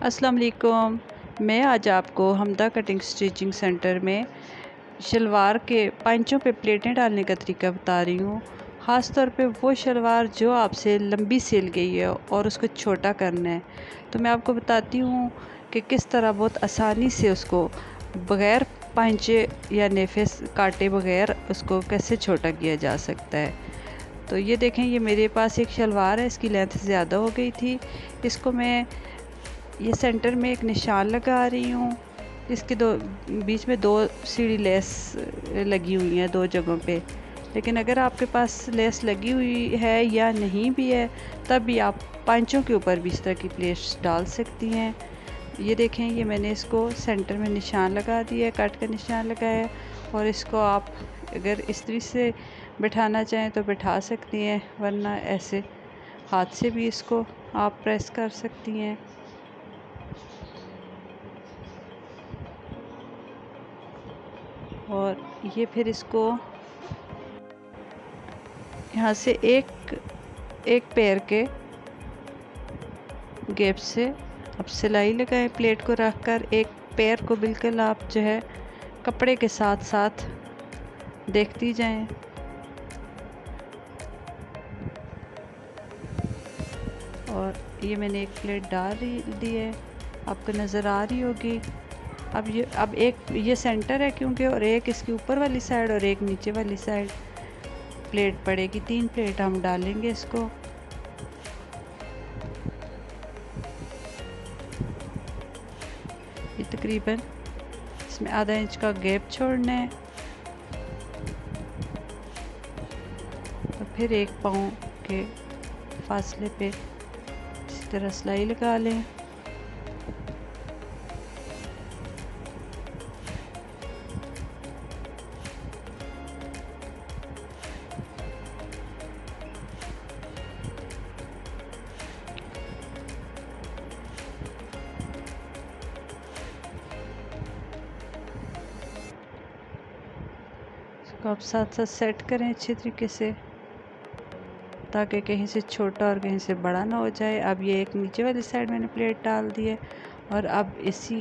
अस्सलाम वालेकुम। मैं आज आपको हमदा कटिंग स्टिचिंग सेंटर में शलवार के पंचों पे प्लेटें डालने का तरीका बता रही हूँ। ख़ास तौर पे वो शलवार जो आपसे लंबी सिल गई है और उसको छोटा करना है, तो मैं आपको बताती हूँ कि किस तरह बहुत आसानी से उसको बग़ैर पंचे या नेफे काटे बग़ैर उसको कैसे छोटा किया जा सकता है। तो ये देखें, ये मेरे पास एक शलवार है, इसकी लेंथ ज़्यादा हो गई थी। इसको मैं ये सेंटर में एक निशान लगा रही हूँ। इसके बीच में 2 सीढ़ी लेस लगी हुई हैं 2 जगहों पे। लेकिन अगर आपके पास लेस लगी हुई है या नहीं भी है, तब भी आप पंचों के ऊपर भी इस तरह की प्लेट्स डाल सकती हैं। ये देखें, ये मैंने इसको सेंटर में निशान लगा दिया है, कट का निशान लगाया है। और इसको आप अगर इस्त्री से बिठाना चाहें तो बिठा सकती हैं, वरना ऐसे हाथ से भी इसको आप प्रेस कर सकती हैं। और ये फिर इसको यहाँ से एक पैर के गैप से अब सिलाई लगाएं। प्लेट को रख कर एक पैर को बिल्कुल आप जो है कपड़े के साथ साथ देखती जाएं। और ये मैंने एक प्लेट डाल दी है, आपको नज़र आ रही होगी। अब एक ये सेंटर है क्योंकि, और एक इसकी ऊपर वाली साइड और एक नीचे वाली साइड प्लेट पड़ेगी। 3 प्लेट हम डालेंगे इसको। ये तकरीबन इसमें आधा इंच का गैप छोड़ना है। तो फिर एक पाँव के फासले पे इसी तरह सिलाई लगा लें। इसको आप साथ साथ सेट करें अच्छे तरीके से, ताकि कहीं से छोटा और कहीं से बड़ा ना हो जाए। अब ये एक नीचे वाली साइड मैंने प्लेट डाल दी है, और अब इसी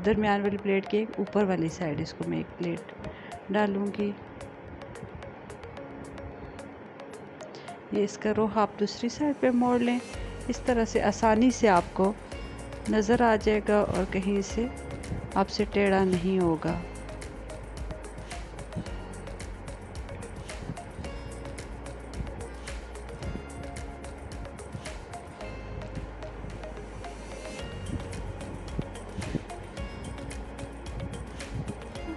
दरमियान वाली प्लेट के ऊपर वाली साइड इसको मैं एक प्लेट डालूँगी। ये इसका रुख आप दूसरी साइड पे मोड़ लें। इस तरह से आसानी से आपको नज़र आ जाएगा और कहीं से आपसे टेढ़ा नहीं होगा।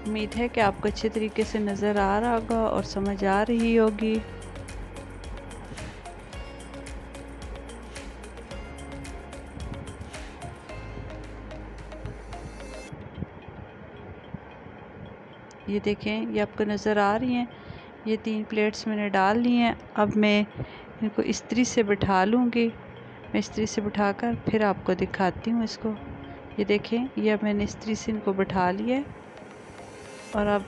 उम्मीद है कि आपको अच्छे तरीके से नज़र आ रहा होगा और समझ आ रही होगी। ये देखें, ये आपको नज़र आ रही हैं। ये 3 प्लेट्स मैंने डाल ली हैं। अब मैं इनको इस्त्री से बिठा लूँगी। मैं इस्त्री से बिठाकर फिर आपको दिखाती हूँ इसको। ये देखें, ये अब मैंने इस्त्री से इनको बिठा लिया है। और अब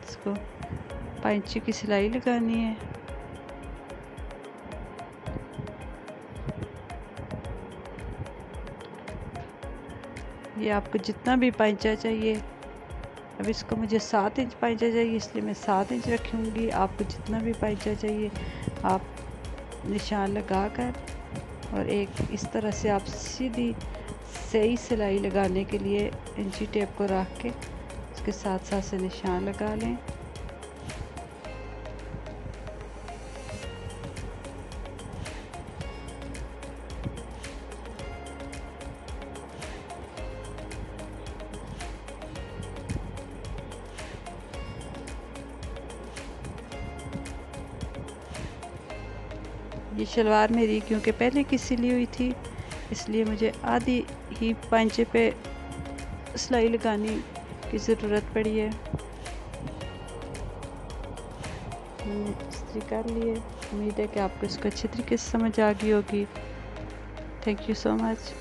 इसको 5 इंच की सिलाई लगानी है। ये आपको जितना भी पाइचा चाहिए, अब इसको मुझे 7 इंच पाइचा चाहिए, इसलिए मैं 7 इंच रखूँगी। आपको जितना भी पाइचा चाहिए आप निशान लगा कर, और एक इस तरह से आप सीधी सही सिलाई लगाने के लिए इंची टेप को रख के इसके साथ साथ से निशान लगा लें। ये शलवार मेरी क्योंकि पहले की सिली हुई थी, इसलिए मुझे आधी ही पंचे पे सिलाई लगाने की ज़रूरत पड़ी है। मैंने इस्त्री कर लिए। उम्मीद है कि आपको इसको अच्छे तरीके से समझ आ गई होगी। Thank you so much.